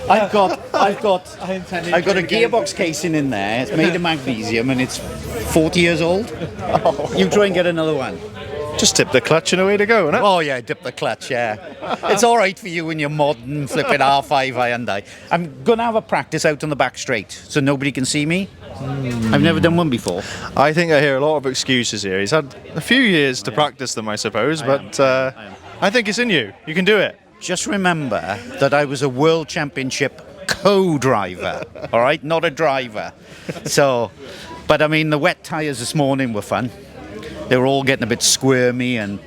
I've got a gearbox casing in there. It's made of magnesium and it's 40 years old. You try and get another one. Just tip the clutch and away to go, isn't it? Oh yeah, dip the clutch, yeah. It's all right for you in your modern flipping R5 Hyundai. I'm going to have a practice out on the back straight so nobody can see me. I've never done one before. I think I hear a lot of excuses here. He's had a few years to practice them, I suppose, but I think it's in you. You can do it. Just remember that I was a world championship co-driver, all right? Not a driver. So, but I mean, the wet tyres this morning were fun. They were all getting a bit squirmy and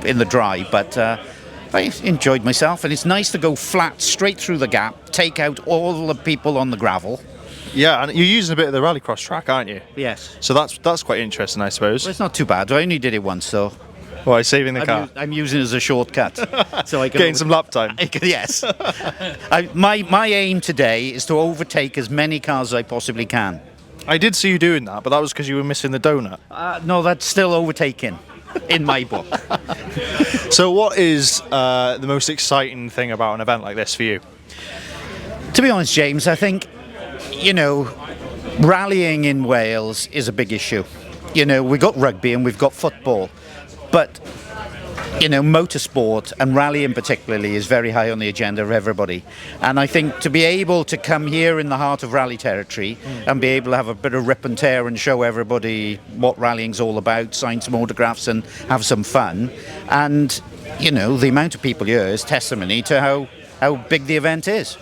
in the dry, but I enjoyed myself, and it's nice to go flat straight through the gap, take out all the people on the gravel. Yeah, and you're using a bit of the rallycross track, aren't you? Yes. So that's quite interesting, I suppose. Well, it's not too bad. I only did it once, so... Why, saving the car? I'm using it as a shortcut. So I can Getting some lap time. Yes. My aim today is to overtake as many cars as I possibly can. I did see you doing that, but that was because you were missing the donut. No, that's still overtaking in my book. So what is the most exciting thing about an event like this for you? To be honest, James, I think, rallying in Wales is a big issue. We've got rugby and we've got football, but motorsport and rallying particularly is very high on the agenda of everybody. And I think to be able to come here in the heart of rally territory and be able to have a bit of rip and tear and show everybody what rallying's all about, sign some autographs and have some fun. And, the amount of people here is testimony to how big the event is.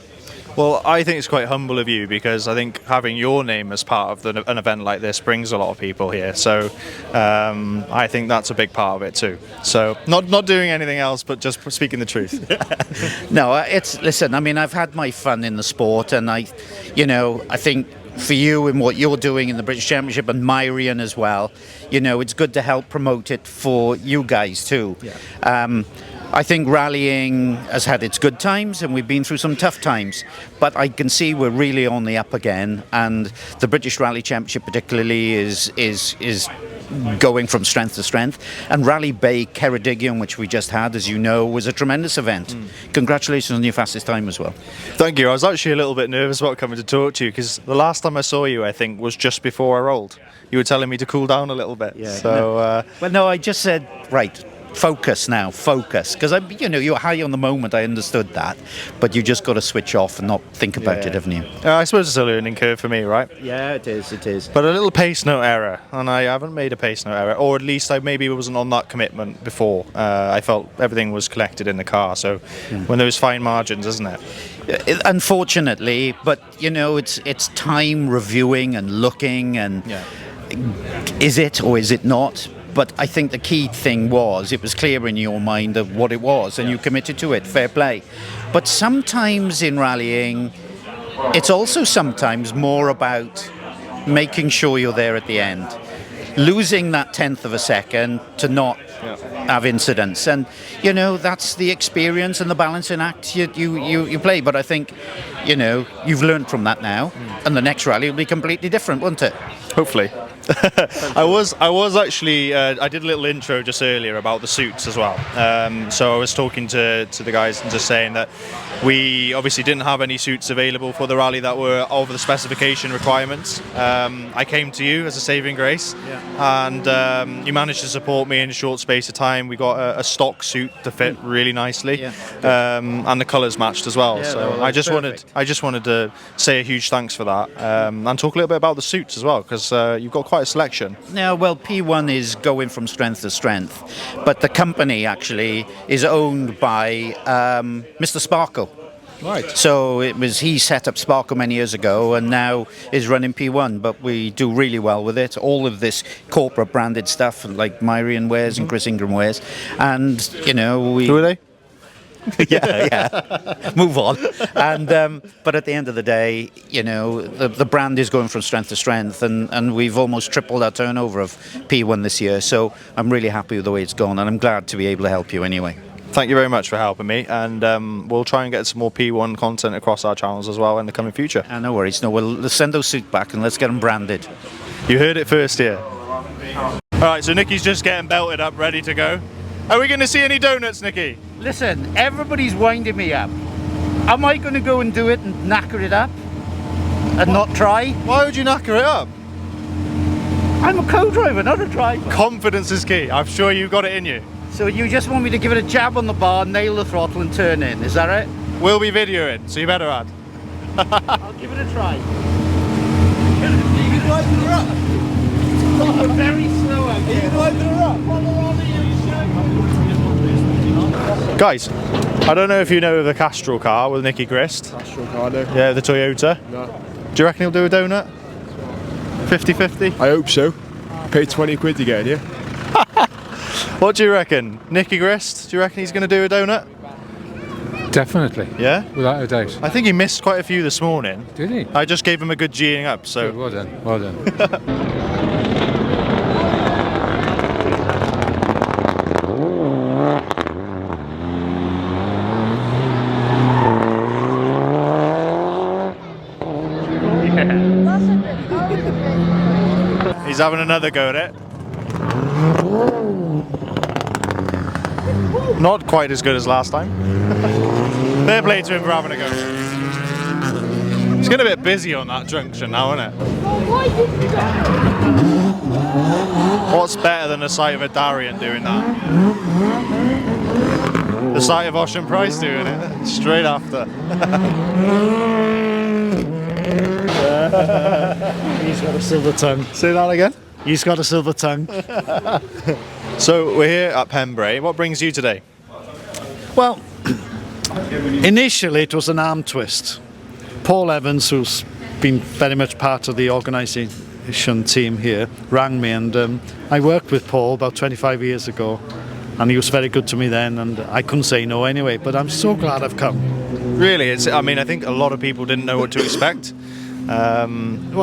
Well, I think it's quite humble of you, because I think having your name as part of an event like this brings a lot of people here. So I think that's a big part of it too. So not doing anything else, but just speaking the truth. No, listen, I mean, I've had my fun in the sport, and I think for you and what you're doing in the British Championship and Myrian as well, it's good to help promote it for you guys too. Yeah. I think rallying has had its good times and we've been through some tough times, but I can see we're really on the up again, and the British Rally Championship particularly is going from strength to strength. And Rally Bay Ceredigion, which we just had, as you know, was a tremendous event. Congratulations on your fastest time as well. Thank you. I was actually a little bit nervous about coming to talk to you, because the last time I saw you, I think, was just before I rolled. You were telling me to cool down a little bit. Yeah. So, no, I just said, right, focus now, focus. Because, you're high on the moment, I understood that. But you just got to switch off and not think about it, haven't you? I suppose it's a learning curve for me, right? Yeah, it is. But a little pace note error, and I haven't made a pace note error, or at least I maybe wasn't on that commitment before. I felt everything was collected in the car, so when there was fine margins, isn't it? Unfortunately, but, it's time reviewing and looking and is it or is it not? But I think the key thing was it was clear in your mind of what it was, and you committed to it. Fair play. But sometimes in rallying, it's also sometimes more about making sure you're there at the end. Losing that 1/10 of a second to not have incidents. And, that's the experience and the balancing act you play. But I think, you've learned from that now, and the next rally will be completely different, won't it? Hopefully. I was actually I did a little intro just earlier about the suits as well. So I was talking to the guys and just saying that we obviously didn't have any suits available for the rally that were over the specification requirements. I came to you as a saving grace, and you managed to support me in a short space of time. We got a stock suit to fit really nicely, and the colours matched as well. So I just wanted to say a huge thanks for that, and talk a little bit about the suits as well, because you've got quite a selection. Yeah, well, P1 is going from strength to strength, but the company actually is owned by Mr. Sparkle. Right. So he set up Sparkle many years ago and now is running P1, but we do really well with it. All of this corporate branded stuff like Myrian wears and Chris Ingram wears, and Who are they? Move on. And but at the end of the day, the brand is going from strength to strength, and we've almost tripled our turnover of P1 this year. So I'm really happy with the way it's gone, and I'm glad to be able to help you anyway. Thank you very much for helping me, and we'll try and get some more P1 content across our channels as well in the coming future. No worries. No, let's send those suits back and let's get them branded. You heard it first here. Alright, so Nicky's just getting belted up, ready to go. Are we going to see any donuts, Nicky? Listen, everybody's winding me up. Am I going to go and do it and knacker it up and not try? Why would you knacker it up? I'm a co-driver, not a driver. Confidence is key. I'm sure you've got it in you. So you just want me to give it a jab on the bar, nail the throttle and turn in, is that it? We'll be videoing, so you better add. I'll give it a try. You can drive the rock. I'm very slow out here. You can drive the rock. Guys, I don't know if you know the Castrol car with Nicky Grist. Castrol car, no. Yeah, the Toyota. No. Do you reckon he'll do a donut? 50-50? I hope so. Paid 20 quid to get in here. What do you reckon? Nicky Grist, do you reckon he's going to do a donut? Definitely. Yeah? Without a doubt. I think he missed quite a few this morning. Did he? I just gave him a good G'ing up, so... Good, well done, well done. He's having another go at it. Not quite as good as last time. Fair play to him for having a go. It's getting a bit busy on that junction now, isn't it? What's better than the sight of a Darien doing that? The sight of Osian Pryce doing it straight after. He's got a silver tongue. Say that again? He's got a silver tongue. So we're here at Pembrey. What brings you today? Well, initially it was an arm twist. Paul Evans, who's been very much part of the organisation team here, rang me, and I worked with Paul about 25 years ago, and he was very good to me then, and I couldn't say no anyway, but I'm so glad I've come. Really, I mean, I think a lot of people didn't know what to expect. But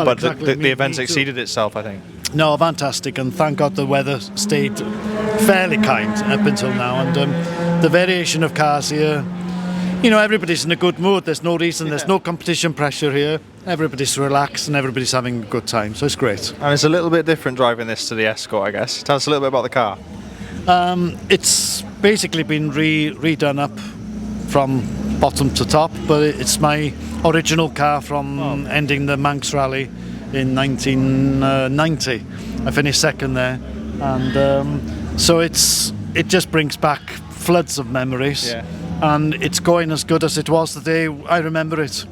exactly, the event's me too. exceeded itself, I think. No, fantastic, and thank God the weather stayed fairly kind up until now, and the variation of cars here, you know, everybody's in a good mood. There's no reason, there's no competition pressure here. Everybody's relaxed and everybody's having a good time, so it's great. And it's a little bit different driving this to the Escort, I guess. Tell us a little bit about the car. It's basically been redone up from bottom to top, but it's my original car from ending the Manx Rally in 1990. I finished second there, and so it just brings back floods of memories. Yeah. And it's going as good as it was the day I remember it.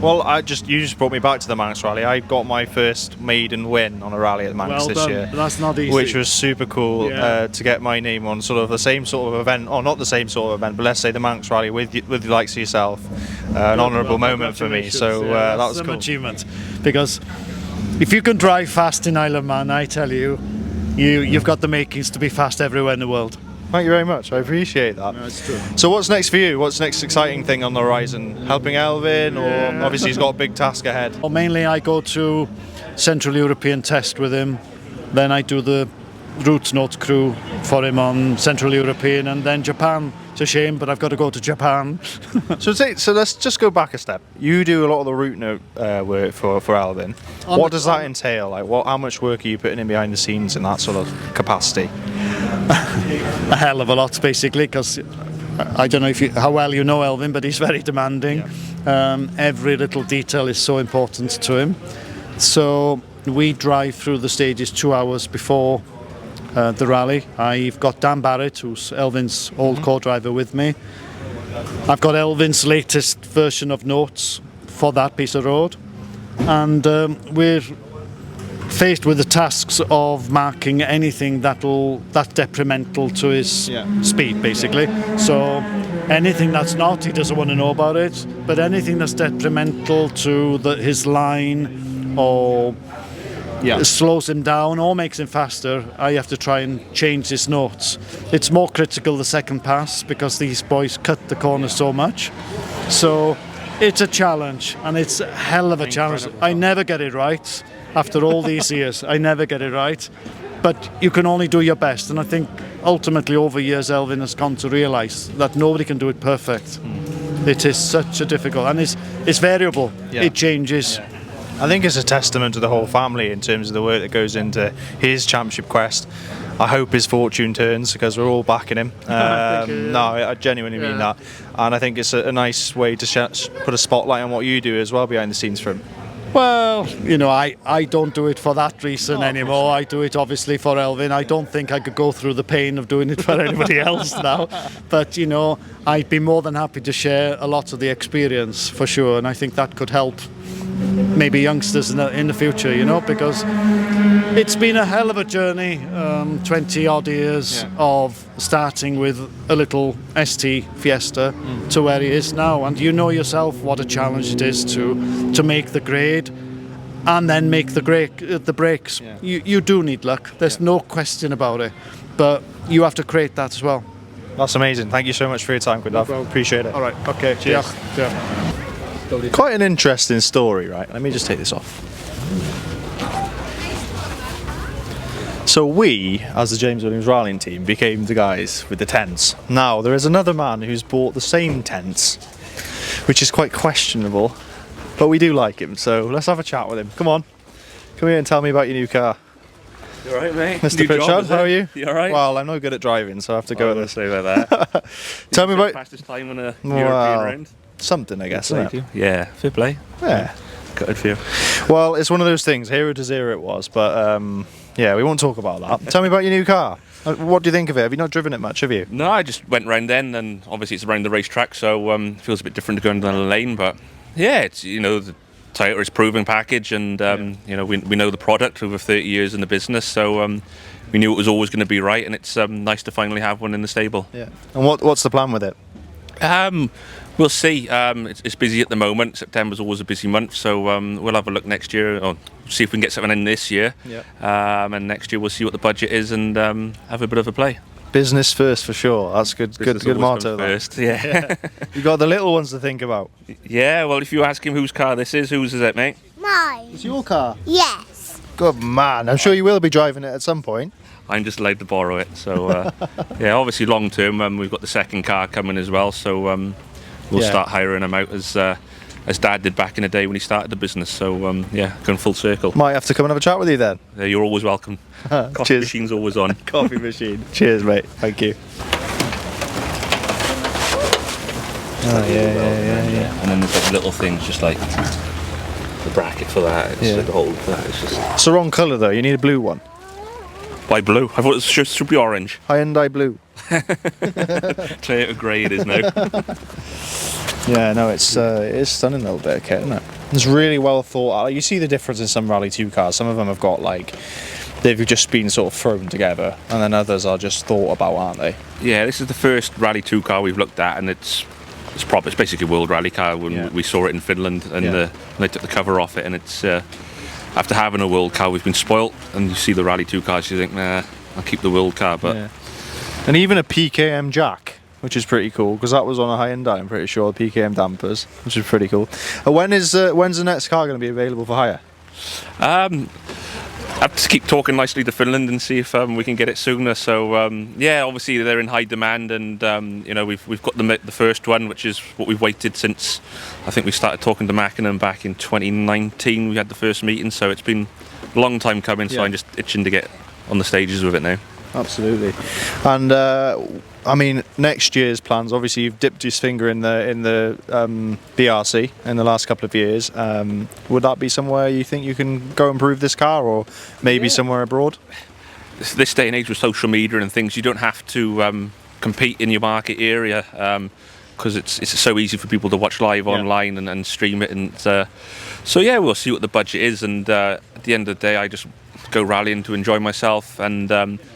Well, you just brought me back to the Manx Rally. I got my first maiden win on a rally at the Manx Well this done. year. That's not easy. Which was super cool Yeah. to get my name on sort of the same sort of event, or not the same sort of event, but let's say the Manx Rally with the likes of yourself. An honourable moment for me. So Yeah, that was an cool. achievement, because if you can drive fast in Isle of Man, I tell you, you've got the makings to be fast everywhere in the world. Thank you very much. I appreciate that. No, it's true. So what's next for you? What's the next exciting thing on the horizon? Helping Elvin, or Yeah. obviously he's got a big task ahead. Well, mainly I go to Central European test with him, then I do the route note crew for him on Central European, and then Japan. It's a shame, but I've got to go to Japan. So let's just go back a step. You do a lot of the route note work for Alvin. What does that entail? Like, how much work are you putting in behind the scenes in that sort of capacity? A hell of a lot, basically, because I don't know how well you know Elvin, but he's very demanding. Yeah. Every little detail is so important to him. So we drive through the stages 2 hours before the rally. I've got Dan Barrett, who's Elvin's old co-driver, with me. I've got Elvin's latest version of notes for that piece of road, and we're faced with the tasks of marking anything that's detrimental to his speed, basically. So anything that's not, he doesn't want to know about it, but anything that's detrimental to his line or slows him down or makes him faster, I have to try and change his notes. It's more critical the second pass because these boys cut the corner so much. So it's a challenge, and it's a hell of a challenge. I never get it right. After all these years, I never get it right. But you can only do your best, and I think ultimately over years Elvin has come to realise that nobody can do it perfect. It is such a difficult, and it's variable. Yeah. It changes. I think it's a testament to the whole family in terms of the work that goes into his championship quest. I hope his fortune turns because we're all backing him. No, I genuinely mean that, and I think it's a nice way to put a spotlight on what you do as well behind the scenes for him. Well, you know, I don't do it for that reason anymore. I do it obviously for Elvin. I don't think I could go through the pain of doing it for anybody else now. But, you know, I'd be more than happy to share a lot of the experience for sure. And I think that could help maybe youngsters in the future, you know, because it's been a hell of a journey, 20 odd years of starting with a little ST Fiesta to where he is now, and you know yourself what a challenge it is to make the grade and then make the brakes. You do need luck, there's no question about it, but you have to create that as well. That's amazing. Thank you so much for your time, Gwyndaf. Appreciate it. All right, okay, cheers. Quite an interesting story, right? Let me just take this off. So we, as the James Williams rallying team, became the guys with the tents. Now, there is another man who's bought the same tents, which is quite questionable, but we do like him, so let's have a chat with him. Come on, come here and tell me about your new car. You alright, mate? Mr. Pritchard, how are you? You alright? Well, I'm no good at driving, so I have to go with this. Say about that. Tell me about... Fastest time on a European round? Something, I guess, isn't it? Yeah, fair play. Yeah. Good for you. Well, it's one of those things, 0 to 0 it was, but yeah, we won't talk about that. Tell me about your new car. What do you think of it? Have you not driven it much, have you? No, I just went round then, and obviously it's around the racetrack, so it feels a bit different to going down the lane, but yeah, it's, you know, the Toyota is proving package, and you know, we know the product over 30 years in the business, so we knew it was always going to be right, and it's nice to finally have one in the stable. Yeah. And what's the plan with it? We'll see. It's busy at the moment. September's always a busy month, so we'll have a look next year, or see if we can get something in this year. Yeah. And next year we'll see what the budget is and have a bit of a play. Business first for sure. That's good motto. First, yeah. You got the little ones to think about. Yeah. Well, if you ask him whose car this is, whose is it, mate? Mine. It's your car. Yes. Good man. I'm sure you will be driving it at some point. I'm just allowed to borrow it. So yeah, obviously long term, we've got the second car coming as well. So we'll start hiring them out as Dad did back in the day when he started the business. So yeah, going full circle. Might have to come and have a chat with you then. You're always welcome. Coffee machine's always on. Coffee machine. Cheers, mate. Thank you. Oh yeah. And then there's like little things, just like the bracket for that. It's like the whole. It's just. It's the wrong colour though. You need a blue one. Why blue? I thought it should be orange. Hyundai blue. Toyota grey it is now. Yeah, no, it is stunning little bit of kit, isn't it? It's really well thought out. You see the difference in some Rally 2 cars. Some of them have got like, they've just been sort of thrown together, and then others are just thought about, aren't they? Yeah, this is the first Rally 2 car we've looked at, and it's proper. It's basically a world rally car. When we saw it in Finland, and they took the cover off it, and it's after having a world car, we've been spoilt. And you see the Rally 2 cars, you think, nah, I'll keep the world car, but. And even a PKM jack, which is pretty cool, because that was on a Hyundai, I'm pretty sure, the PKM dampers, which is pretty cool. When's the next car going to be available for hire? I have to keep talking nicely to Finland and see if we can get it sooner. So yeah, obviously they're in high demand, and you know, we've got the first one, which is what we've waited since. I think we started talking to Mackinnon back in 2019. We had the first meeting, so it's been a long time coming. So I'm just itching to get on the stages with it now. Absolutely. And I mean, next year's plans. Obviously, you've dipped his finger in the BRC in the last couple of years. Would that be somewhere you think you can go improve this car, or maybe somewhere abroad? This day and age with social media and things, you don't have to compete in your market area, because it's so easy for people to watch live online and stream it. And so yeah, we'll see what the budget is. And at the end of the day, I just go rallying to enjoy myself, and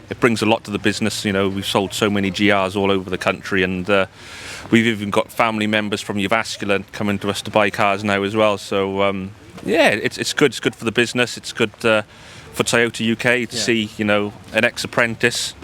it brings a lot to the business. You know, we've sold so many GRs all over the country, and we've even got family members from Jyväskylä coming to us to buy cars now as well. So yeah, it's good. It's good for the business. It's good for Toyota UK to see, you know, an ex-apprentice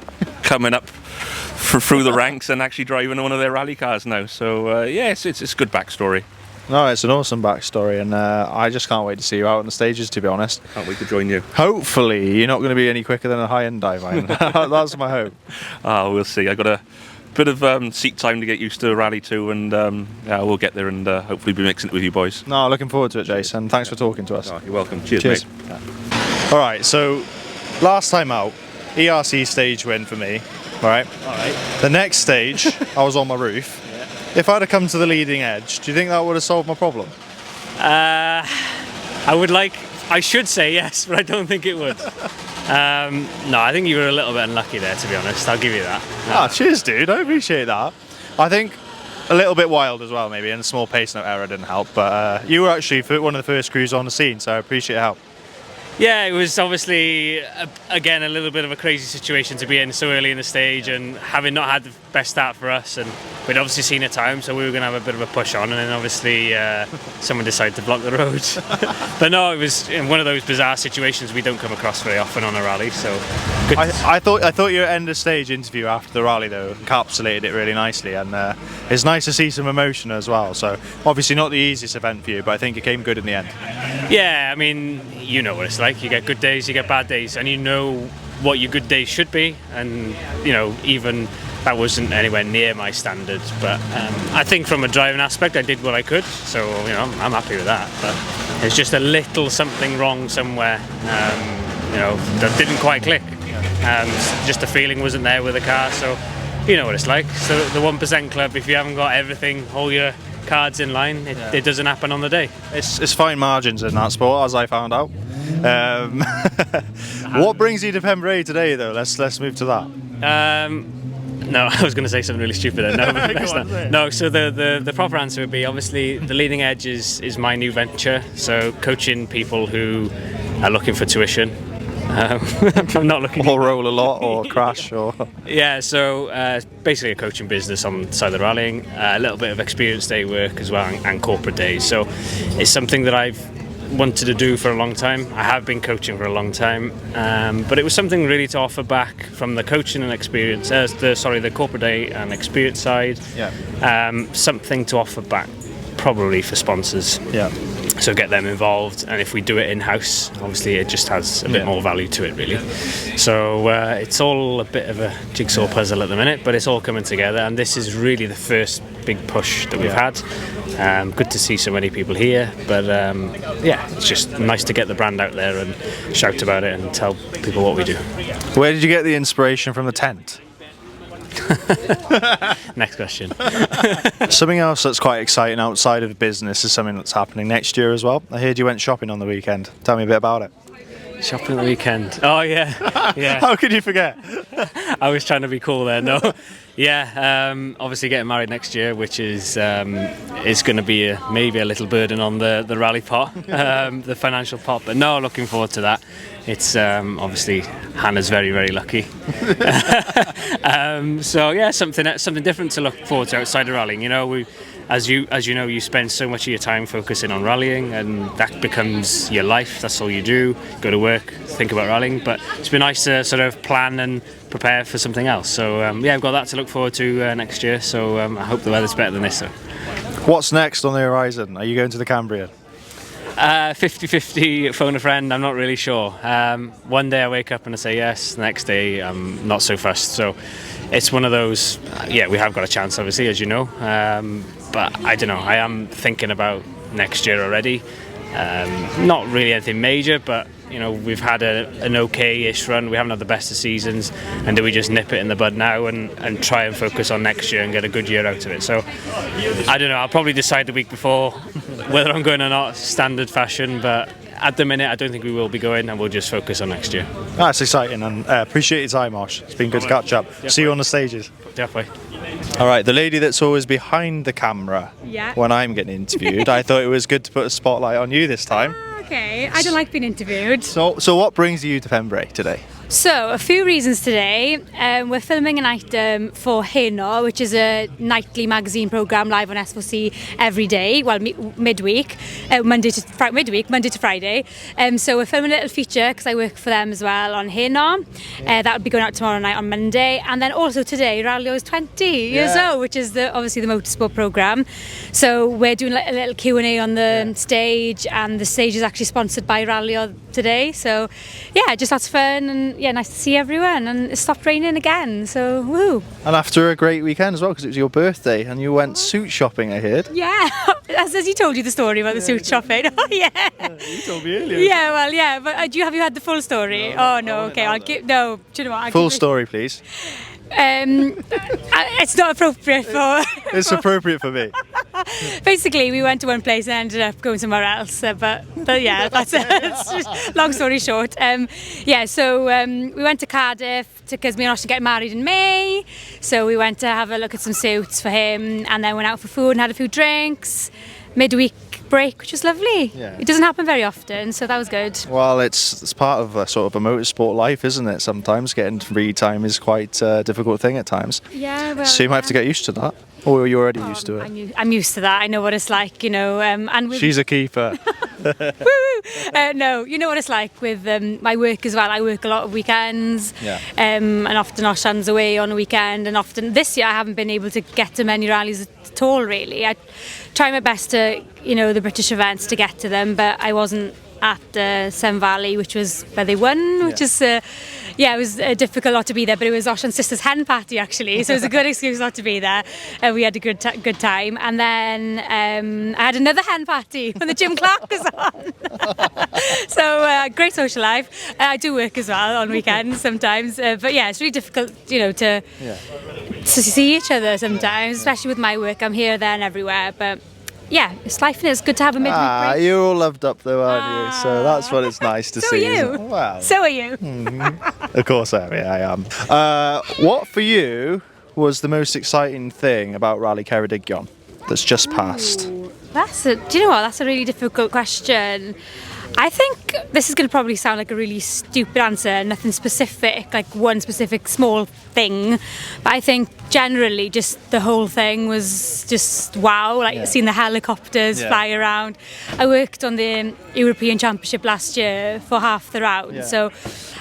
coming up through the ranks and actually driving one of their rally cars now. So yeah, it's a good backstory. No, it's an awesome backstory, and I just can't wait to see you out on the stages, to be honest. Can't wait to join you. Hopefully, you're not going to be any quicker than a Hyundai, man. That's my hope. We'll see. I got to bit of seat time to get used to Rally 2, and yeah, we'll get there and hopefully be mixing it with you boys. No, looking forward to it, Jason. Thanks for talking to us. Oh, you're welcome. Cheers. Mate. All right, so last time out, ERC stage win for me. All right. The next stage, I was on my roof. If I'd have come to the leading edge, do you think that would have solved my problem? I should say yes, but I don't think it would. No, I think you were a little bit unlucky there, to be honest. I'll give you that. Cheers, dude. I appreciate that. I think a little bit wild as well, maybe, and a small pace note error didn't help. But you were actually one of the first crews on the scene, so I appreciate your help. Yeah, it was obviously, again, a little bit of a crazy situation to be in so early in the stage, and having not had the best start for us, and we'd obviously seen a time, so we were going to have a bit of a push on, and then obviously someone decided to block the road. But no, it was one of those bizarre situations we don't come across very often on a rally. So good. I thought your end of stage interview after the rally though encapsulated it really nicely, and it's nice to see some emotion as well. So obviously not the easiest event for you, but I think it came good in the end. Yeah, I mean, you know what it's like. You get good days, you get bad days, and you know what your good days should be. And you know, even that wasn't anywhere near my standard. But I think from a driving aspect, I did what I could. So you know, I'm happy with that. But there's just a little something wrong somewhere. You know, that didn't quite click. Just the feeling wasn't there with the car. So you know what it's like. So the 1% club, if you haven't got everything, all your cards in line, it doesn't happen on the day. It's fine margins in that sport, as I found out. What brings you to Pembrey today, though? Let's move to that. No, I was going to say something really stupid there. No, no. So the proper answer would be, obviously the leading edge is my new venture. So coaching people who are looking for tuition. I'm not looking or roll a lot or crash or yeah, so basically a coaching business on the side of the rallying, a little bit of experience day work as well, and corporate days. So it's something that I've wanted to do for a long time. I have been coaching for a long time, but it was something really to offer back from the coaching and experience, the corporate day and experience side. Something to offer back, probably for sponsors. So get them involved, and if we do it in-house, obviously it just has a bit more value to it, really. So it's all a bit of a jigsaw puzzle at the minute, but it's all coming together, and this is really the first big push that we've had. Good to see so many people here, but yeah, it's just nice to get the brand out there and shout about it and tell people what we do. Where did you get the inspiration from the tent? Next question. Something else that's quite exciting outside of business is something that's happening next year as well. I heard you went shopping on the weekend. Tell me a bit about it. Shopping on the weekend. Oh yeah, yeah. How could you forget? I was trying to be cool there. No, yeah. Obviously getting married next year, which is going to be maybe a little burden on the rally pot, the financial pot. But no, looking forward to that. It's obviously Hannah's very, very lucky. So yeah, something different to look forward to outside of rallying. You know, as you know, you spend so much of your time focusing on rallying, and that becomes your life. That's all you do. Go to work, think about rallying. But it's been nice to sort of plan and prepare for something else. So yeah, I've got that to look forward to next year. So I hope the weather's better than this. So. What's next on the horizon? Are you going to the Cambrian? 50-50, phone a friend, I'm not really sure. One day I wake up and I say yes, the next day I'm not so fussed. So it's one of those, yeah, we have got a chance obviously, as you know, but I don't know, I am thinking about next year already. Not really anything major, but you know, we've had an okay-ish run. We haven't had the best of seasons, and do we just nip it in the bud now and try and focus on next year and get a good year out of it? So I don't know, I'll probably decide the week before whether I'm going or not, standard fashion, but at the minute I don't think we will be going, and we'll just focus on next year. That's exciting, and appreciate your time, Osh. It's been good to catch up. See you on the stages. Definitely. All right, the lady that's always behind the camera when I'm getting interviewed, I thought it was good to put a spotlight on you this time. Okay, I don't like being interviewed. So what brings you to Pembrey today? So, a few reasons today. We're filming an item for Heno, which is a nightly magazine programme live on S4C every day, well, midweek, Monday to Friday. So we're filming a little feature, because I work for them as well, on Heno. That will be going out tomorrow night on Monday. And then also today, Rallyo is 20 years old, which is obviously the motorsport programme. So we're doing a little Q&A on the stage, and the stage is actually sponsored by Rallyo today. So yeah, just lots of fun, and nice to see everyone, and it stopped raining again, so woo. And after a great weekend as well, because it was your birthday, and you went suit shopping, I heard. Yeah, as he told you the story about the suit shopping. Oh yeah. You told me earlier. Yeah, well, yeah, but have you had the full story? No, okay, I'll give. No, do you know what? Full story, please. It's not appropriate for. It's appropriate for me. Basically, we went to one place and ended up going somewhere else. But yeah, that's it. Long story short. So we went to Cardiff because me and Osian get married in May. So we went to have a look at some suits for him, and then went out for food and had a few drinks. Midweek break, which was lovely. Yeah. It doesn't happen very often, so that was good. Well, it's part of a sort of a motorsport life, isn't it? Sometimes getting free time is quite a difficult thing at times. Yeah, well, so you might have to get used to that. Or are you already used to it? I'm used to that. I know what it's like, and with She's a keeper. no, you know what it's like with my work as well. I work a lot of weekends, and often Osian's away on a weekend, and often this year I haven't been able to get to many rallies at all, really. I try my best to, the British events, to get to them, but I wasn't at Severn Valley, which was where they won, which is it was difficult not to be there, but it was Osian's sister's hen party actually, so it was a good excuse not to be there. We had a good time, and then I had another hen party when the Jim Clark was on. So great social life. I do work as well on weekends sometimes, but yeah, it's really difficult, to see each other sometimes, especially with my work. I'm here, there, and everywhere, but. Yeah, it's life, and it's good to have a midweek break. You're all loved up though, aren't you? So that's what it's nice to so see. Are you. Wow. So are you. Of course I am. Yeah, I am. What for you was the most exciting thing about Rally Ceredigion that's just passed? Do you know what? That's a really difficult question. I think this is going to probably sound like a really stupid answer, nothing specific, like one specific small thing. But I think generally just the whole thing was just wow, seeing the helicopters fly around. I worked on the European Championship last year for half the round, so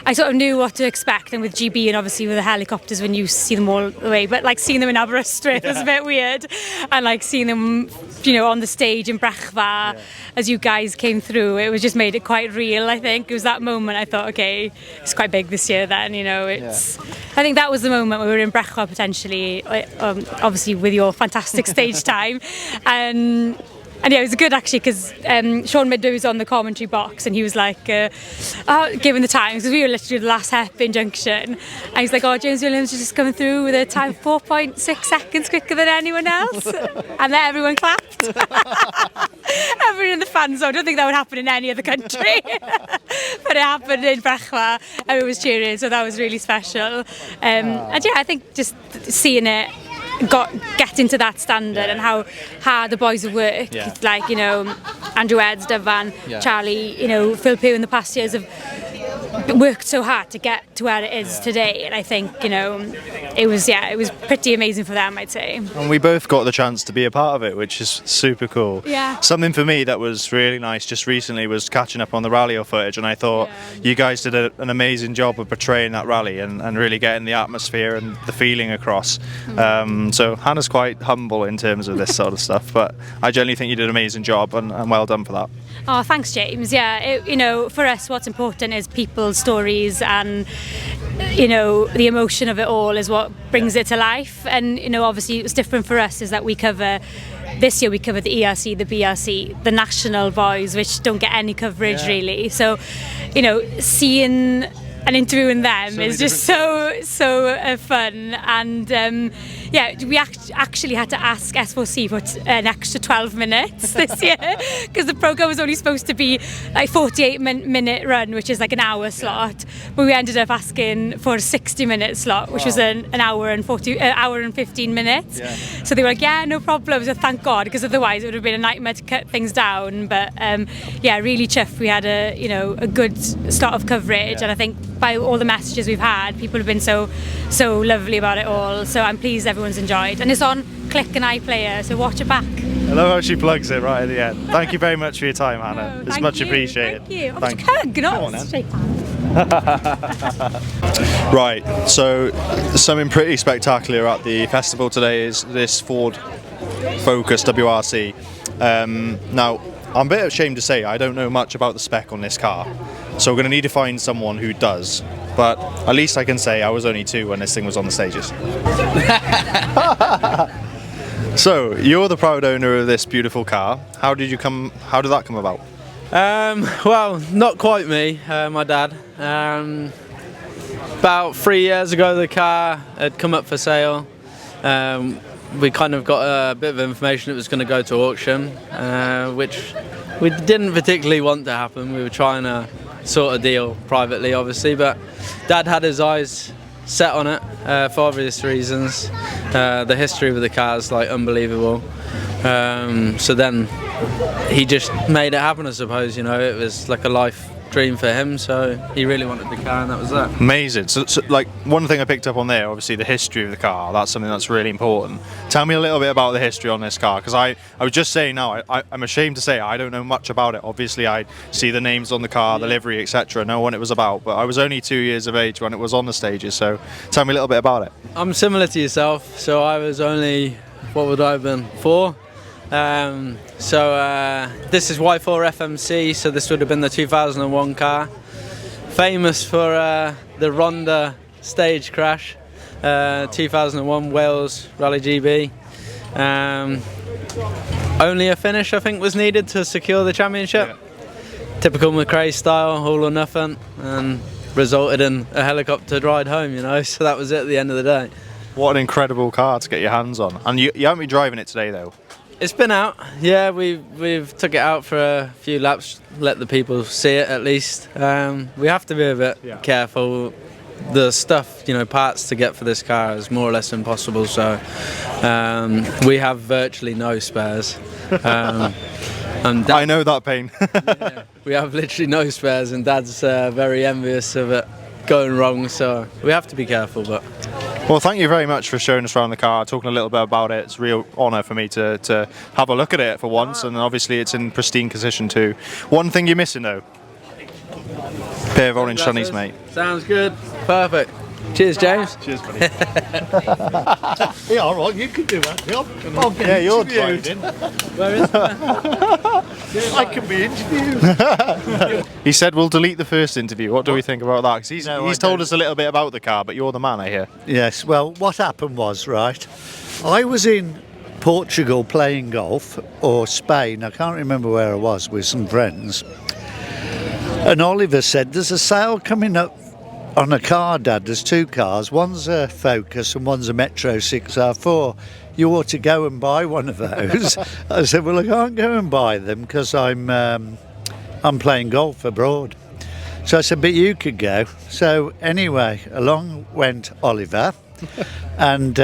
I sort of knew what to expect. And with GB and obviously with the helicopters when you see them all the way, but seeing them in Aberystwyth was a bit weird. And seeing them, on the stage in Brechfa as you guys came through, it was just made it quite real. I think it was that moment I thought, okay, it's quite big this year then, I think that was the moment we were in Brechfa potentially, obviously with your fantastic stage time, and yeah, it was good actually because Sean Midway was on the commentary box and he was giving the times, because we were literally the last hairpin junction, and he's like, James Williams is just coming through with a time 4.6 seconds quicker than anyone else, and then everyone clapped. Everyone in the fan zone. I don't think that would happen in any other country, but it happened in Brechwa. Everyone was cheering, so that was really special. And yeah, I think just seeing it getting to that standard and how hard the boys have worked, Andrew Eds, Dyfan, Charlie, Phil Pugh in the past years have worked so hard to get to where it is today, and I think it was pretty amazing for them, I'd say. And we both got the chance to be a part of it, which is super cool. Something for me that was really nice just recently was catching up on the rally footage, and I thought you guys did an amazing job of portraying that rally and really getting the atmosphere and the feeling across. So Hannah's quite humble in terms of this sort of stuff, but I generally think you did an amazing job, and well done for that. Oh, thanks, James. Yeah, for us, what's important is people's stories, and the emotion of it all is what brings it to life. And obviously, what's different for us is that this year we covered the ERC, the BRC, the national boys, which don't get any coverage really. So, seeing and interviewing them is just so fun. And we actually had to ask S4C for an extra 12 minutes this year, because the programme was only supposed to be 48-minute run, which is an hour slot, but we ended up asking for a 60-minute slot, which was an hour and 15 minutes. So they were like, no problem. So thank God, because otherwise it would have been a nightmare to cut things down. But really chuffed we had a good start of coverage, and I think by all the messages we've had, people have been so lovely about it all. So I'm pleased everyone's enjoyed, and it's on Click and iPlayer, so watch it back. I love how she plugs it right at the end. Thank you very much for your time, Hannah. It's much appreciated. Thank you. Thank you. Shake hands. Right, so something pretty spectacular at the festival today is this Ford Focus WRC. Now, I'm a bit ashamed to say I don't know much about the spec on this car. So we're going to need to find someone who does. But at least I can say I was only 2 when this thing was on the stages. So you're the proud owner of this beautiful car. How did that come about? Well, not quite me, my dad. About 3 years ago the car had come up for sale. We kind of got a bit of information it was going to go to auction, which we didn't particularly want to happen. We were trying to sort a deal privately, obviously, but Dad had his eyes set on it for obvious reasons. The history with the car is like unbelievable. So then he just made it happen, I suppose. You know, it was like a life dream for him, so he really wanted the car, and that was that. Amazing. So like, one thing I picked up on there, obviously the history of the car, that's something that's really important. Tell me a little bit about the history on this car, because I was just saying now, I'm ashamed to say I don't know much about it. Obviously I see the names on the car, the livery, etc., know what it was about, but I was only 2 years of age when it was on the stages, so tell me a little bit about it. I'm similar to yourself, so I was only, what would I have been, 4? This is Y4 FMC, so this would have been the 2001 car. Famous for the Ronda stage crash, 2001 Wales Rally GB. Only a finish, I think, was needed to secure the championship. Yeah. Typical McRae style, all or nothing, and resulted in a helicopter ride home, you know, so that was it at the end of the day. What an incredible car to get your hands on. And you haven't been driving it today, though? It's been out, yeah. We've took it out for a few laps, let the people see it at least. We have to be a bit careful. The stuff, you know, parts to get for this car is more or less impossible. So we have virtually no spares. And I know that pain. Yeah, we have literally no spares, and Dad's very envious of it going wrong. So we have to be careful, but. Well, thank you very much for showing us around the car, talking a little bit about it. It's a real honour for me to have a look at it for once, and obviously it's in pristine condition too. One thing you're missing though? Pair of orange sunnies, mate. Sounds good. Perfect. Cheers, James. Cheers, buddy. Yeah, all right, you can do that, Job. Yeah, you're driving. Where is I can be interviewed. He said we'll delete the first interview. What do we think about that? Because he's told us a little bit about the car, but you're the man, I hear. Yes, well, what happened was, right, I was in Portugal playing golf, or Spain, I can't remember where I was, with some friends, and Oliver said, there's a sale coming up on a car, Dad. There's 2 cars, one's a Focus and one's a Metro 6R4. You ought to go and buy one of those. I said, well, I can't go and buy them because I'm playing golf abroad. So I said, but you could go. So anyway, along went Oliver, and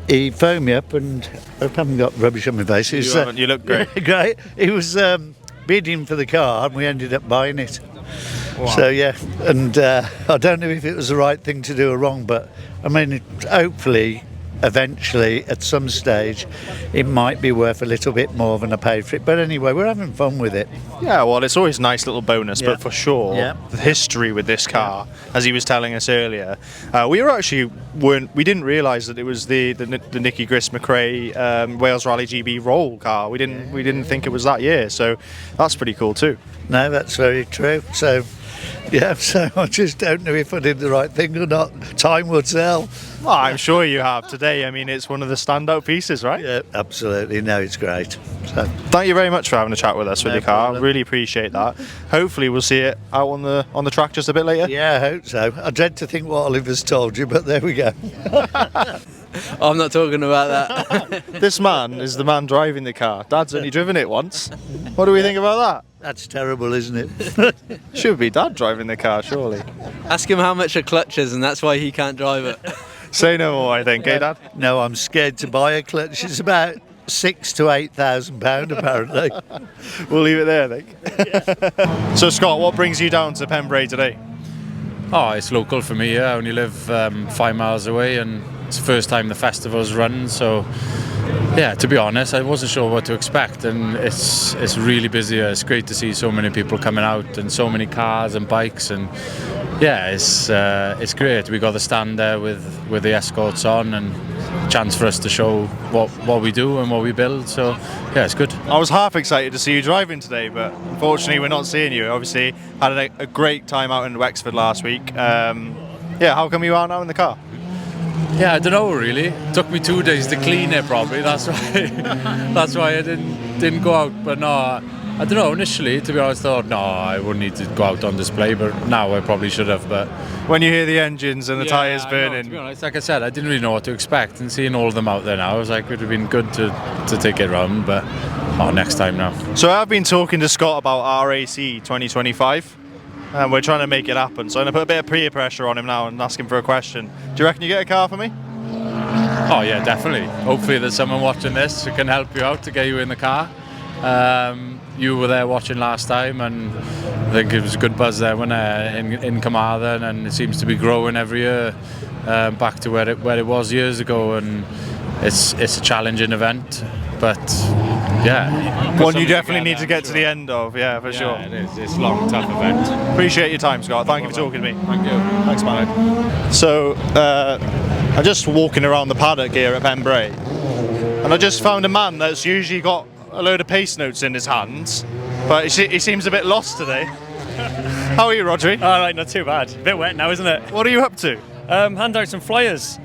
he phoned me up, and I haven't got rubbish on my face. You look great. Great. He was bidding for the car, and we ended up buying it. Wow. So yeah, and I don't know if it was the right thing to do or wrong, but I mean, hopefully, eventually, at some stage, it might be worth a little bit more than I paid for it. But anyway, we're having fun with it. Yeah, well, it's always a nice little bonus, but for sure, the history with this car, as he was telling us earlier, we didn't realise that it was the Nicky Grist McRae Wales Rally GB roll car. We didn't think it was that year, so that's pretty cool too. No, that's very true. So. Yeah, so I just don't know if I did the right thing or not. Time will tell. Well, I'm sure you have today. I mean, it's one of the standout pieces, right? Yeah, absolutely. No, it's great. So, thank you very much for having a chat with us with your car. Problem. Really appreciate that. Hopefully we'll see it out on the track just a bit later. Yeah, I hope so. I dread to think what Oliver's told you, but there we go. I'm not talking about that. This man is the man driving the car. Dad's only driven it once. What do we think about that? That's terrible, isn't it? Should be Dad driving the car, surely. Ask him how much a clutch is, and that's why he can't drive it. Say no more, I think, eh, Dad? No, I'm scared to buy a clutch. It's about £6,000 to £8,000 apparently. We'll leave it there, I think. Yeah. So, Scott, what brings you down to Pembrey today? Oh, it's local for me. I only live 5 miles away, and it's the first time the festival's run, so yeah, to be honest, I wasn't sure what to expect, and it's really busy. It's great to see so many people coming out and so many cars and bikes, and yeah, it's great. We got the stand there with the escorts on, and chance for us to show what we do and what we build. So yeah, it's good. I was half excited to see you driving today, but unfortunately we're not seeing you. Obviously had a great time out in Wexford last week. Yeah, how come you are now in the car? Yeah, I don't know really. It took me 2 days to clean it probably. That's why that's why I didn't go out. But no, I don't know. Initially, to be honest, I thought no, I wouldn't need to go out on display. But now I probably should have. But when you hear the engines and the tyres I burning, know, to be honest, like I said, I didn't really know what to expect. And seeing all of them out there now, I was like, it would have been good to take it round. But next time now. So I've been talking to Scott about RAC 2025. And we're trying to make it happen. So I'm going to put a bit of peer pressure on him now and ask him for a question. Do you reckon you get a car for me? Oh yeah, definitely. Hopefully there's someone watching this who can help you out to get you in the car. You were there watching last time, and I think it was a good buzz there when in Carmarthen, and it seems to be growing every year back to where it was years ago. And it's a challenging event, but yeah, one you definitely need to get to the end of. Yeah, for sure. It is. It's a long, tough event. Appreciate your time, Scott. Thank you for talking to me. Thank you. Thanks, man. So I'm just walking around the paddock here at Pembrey, and I just found a man that's usually got a load of pace notes in his hands, but he seems a bit lost today. How are you, Rodri? All right, not too bad. A bit wet now, isn't it? What are you up to? Hand out some flyers.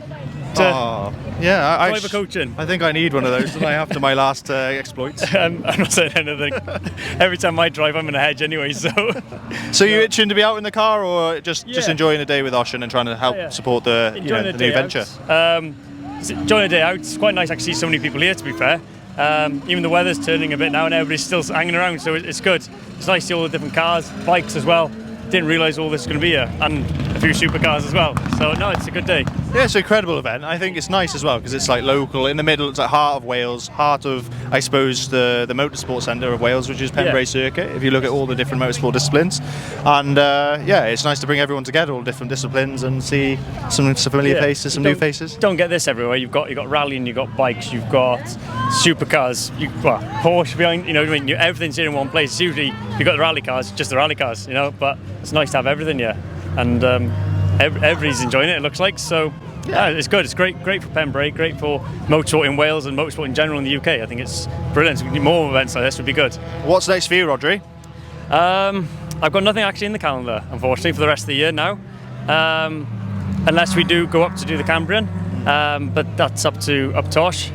Yeah, driver coaching. I think I need one of those tonight after my last exploits. I'm not saying anything. Every time I drive, I'm in a hedge anyway. So you itching to be out in the car, or just enjoying a day with Osian and trying to help support the new venture? Enjoying a day out. It's quite nice actually to see so many people here, to be fair. Even the weather's turning a bit now and everybody's still hanging around, so it's good. It's nice to see all the different cars, bikes as well. Didn't realise all this was going to be here, and a few supercars as well. So no, it's a good day. Yeah, it's an incredible event. I think it's nice as well because it's like local, in the middle. It's like heart of Wales, heart of, I suppose, the motorsport centre of Wales, which is Pembrey Circuit. If you look at all the different motorsport disciplines, and yeah, it's nice to bring everyone together, all different disciplines, and see some familiar faces, some new faces. Don't get this everywhere. You've got rallying, you've got bikes, you've got supercars, Porsche behind. You know what I mean? Everything's here in one place. It's usually you've got the rally cars, just the rally cars. You know, but it's nice to have everything here, and everybody's enjoying it. It looks like so. Yeah, it's good. It's great for Pembrey, great for motorsport in Wales and motorsport in general in the UK. I think it's brilliant. More events like this would be good. What's next for you, Rodri? I've got nothing actually in the calendar, unfortunately, for the rest of the year now, unless we do go up to do the Cambrian, but that's up to Osh.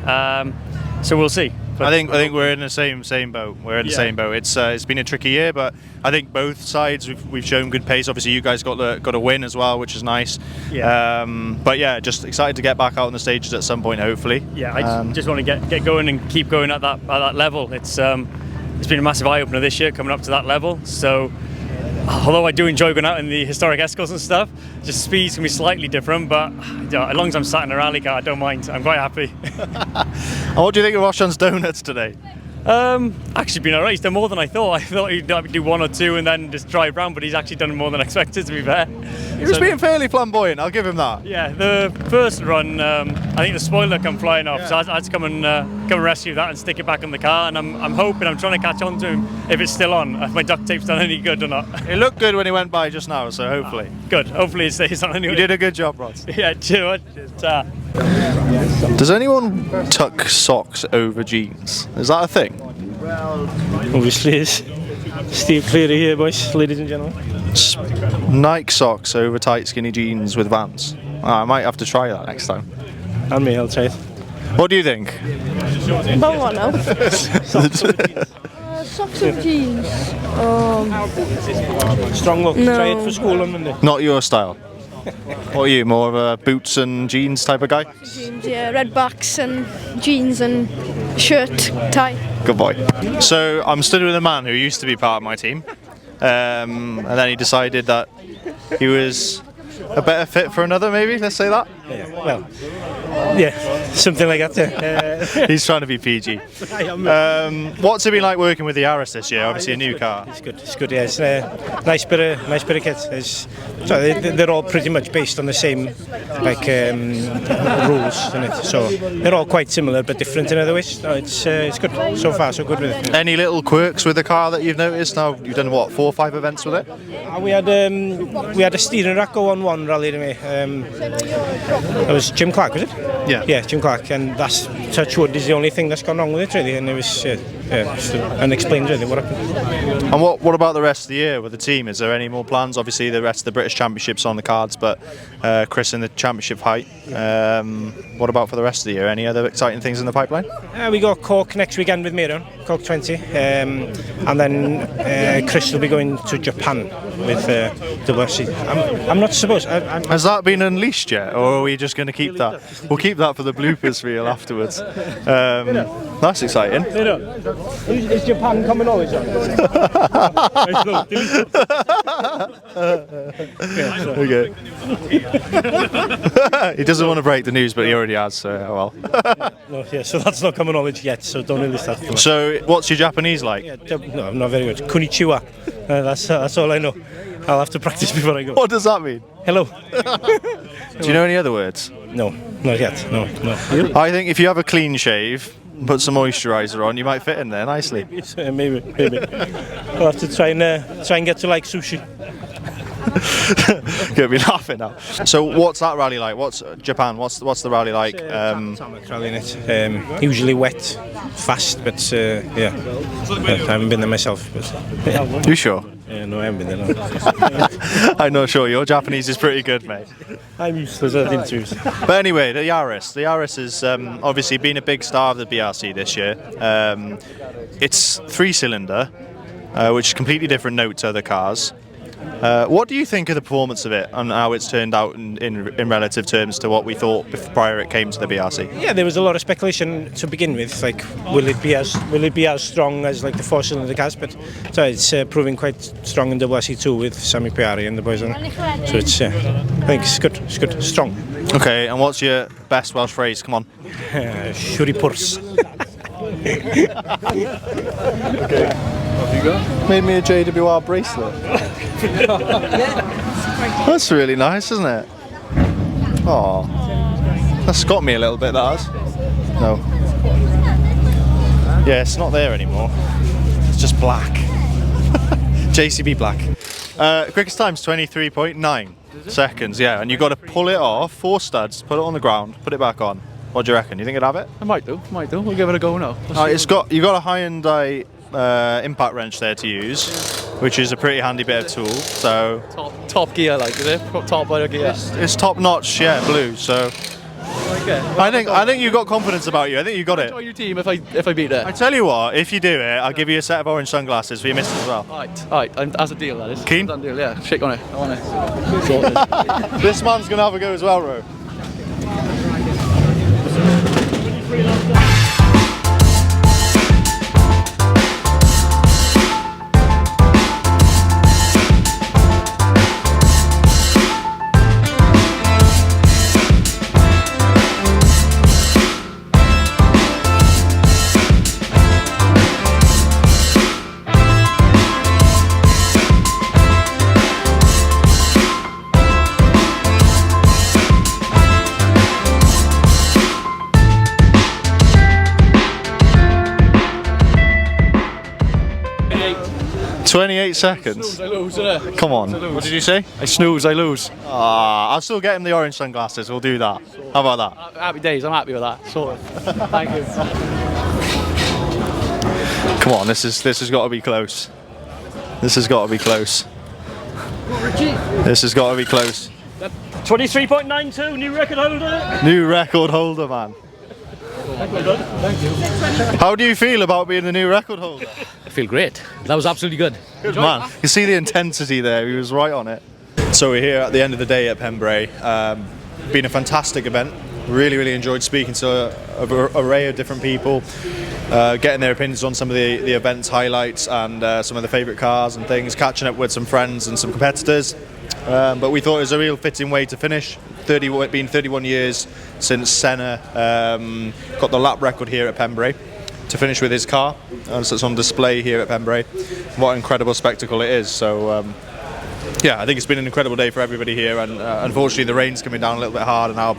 So we'll see. But I think we're in the same boat. We're in the same boat. It's been a tricky year, but I think both sides we've shown good pace. Obviously, you guys got a win as well, which is nice. Yeah. But yeah, just excited to get back out on the stages at some point, hopefully. Yeah, I just want to get going and keep going at that level. It's been a massive eye opener this year coming up to that level. So although I do enjoy going out in the historic Escos and stuff, just speeds can be slightly different, but as long as I'm sat in a rally car, I don't mind. I'm quite happy. And what do you think of Osian's donuts today? Actually been alright. He's done more than I thought. I thought he'd do one or two and then just drive around, but he's actually done more than I expected, to be fair. He was being fairly flamboyant, I'll give him that. Yeah, the first run, I think the spoiler come flying off, so I had to come and rescue that and stick it back in the car, and I'm trying to catch on to him if it's still on, if my duct tape's done any good or not. It looked good when he went by just now, so hopefully. Good, hopefully it stays on anyway. You did a good job, Rod. Yeah, cheers. Does anyone tuck socks over jeans? Is that a thing? Well, obviously is. Steve Cleary here, boys, ladies and gentlemen. Nike socks over tight skinny jeans with Vans. I might have to try that next time. And me, I'll try it. What do you think? About what now? Socks and jeans. Strong look. No. Try it for school on Monday. Not your style. What are you, more of a boots and jeans type of guy? Jeans, yeah, red backs and jeans and shirt, tie. Good boy. So I'm stood with a man who used to be part of my team, and then he decided that he was a better fit for another, maybe, let's say that? Yeah, well, yeah, something like that, yeah. He's trying to be PG. What's it been like working with the Aris this year? Obviously a new car. It's good, yeah. It's a nice bit of kit. They're all pretty much based on the same rules, isn't it? So they're all quite similar but different in other ways. No, it's good. So far, so good with it. Any little quirks with the car that you've noticed? Now you've done what, 4 or 5 events with it? We had a steering rack go on one rally to me. It was Jim Clark, was it? Jim Clark, and that's touch wood is the only thing that's gone wrong with it really, and it was unexplained really what happened. And what about the rest of the year with the team? Is there any more plans? Obviously the rest of the British Championships on the cards, but Chris in the championship height. What about for the rest of the year? Any other exciting things in the pipeline? We got Cork next weekend with Miron, Cork 20, and then Chris will be going to Japan with WRC. I'm not supposed. Has that been unleashed yet, or are we just going to keep that? We'll keep that for the bloopers reel afterwards. That's exciting. Is Japan coming over, John? Okay. He doesn't want to break the news, but he already has, so well. So that's not common knowledge yet, so don't release that. So what's your Japanese like? No, I'm not very good. Konnichiwa. That's all I know. I'll have to practice before I go. What does that mean? Hello. Do you know any other words? No, not yet. No. I think if you have a clean shave, put some moisturiser on, you might fit in there nicely. Maybe. I'll have to try and get to like sushi. Gonna be laughing now. So what's that rally like? What's Japan? What's the rally like? Tarmac rally in it. Usually wet, fast, but I haven't been there myself. But You sure? No, I haven't been there. No. I'm not sure. Your Japanese is pretty good, mate. I'm used to that interviews. But anyway, the Yaris. The Yaris has obviously been a big star of the BRC this year. It's 3-cylinder, which is a completely different note to other cars. What do you think of the performance of it and how it's turned out in relative terms to what we thought prior it came to the BRC? Yeah, there was a lot of speculation to begin with, like will it be as strong as like the 4-cylinder cars, but so it's proving quite strong in WRC 2 with Sami Piari and the boys on it. So it's I think it's good, strong. Okay, and what's your best Welsh phrase? Come on. Shuri purs. Made me a JWR bracelet. That's really nice, isn't it? Oh, that's got me a little bit, that has. No. Yeah, it's not there anymore. It's just black. JCB black. Quickest time's 23.9 seconds, yeah, and you've got to pull it off, 4 studs, put it on the ground, put it back on. What do you reckon? You think it'd have it? I might do. We'll give it a go now. You've got a Hyundai impact wrench there to use, which is a pretty handy bit of tool. So top gear, like, is it? Top gear. It's top notch, yeah, blue. So okay. I think you got confidence about you. I think you got it. Join your team if I beat it. I tell you what, if you do it, I'll give you a set of orange sunglasses for your missus as well. Alright, as a deal, that is. Keen? Done deal, yeah. Shake on it. I want it. This man's gonna have a go as well, Ro. 28 seconds. Snooze, I lose, innit? Come on. What did you say? I snooze, I lose. I'll still get him the orange sunglasses. We'll do that. How about that? Happy days. I'm happy with that. Sorted. Thank you. Come on. This has got to be close. This has got to be close. This has got to be close. 23.92, new record holder. New record holder, man. Thank you. How do you feel about being the new record holder? I feel great. That was absolutely good. Good man. You see the intensity there. He was right on it. So we're here at the end of the day at Pembrey. Been a fantastic event. Really enjoyed speaking to an array of different people, getting their opinions on some of the event's highlights and some of the favourite cars and things, catching up with some friends and some competitors. But we thought it was a real fitting way to finish. Been 31 years since Senna got the lap record here at Pembrey, to finish with his car. So it's on display here at Pembrey. What an incredible spectacle it is. So yeah, I think it's been an incredible day for everybody here, and unfortunately the rain's coming down a little bit harder now.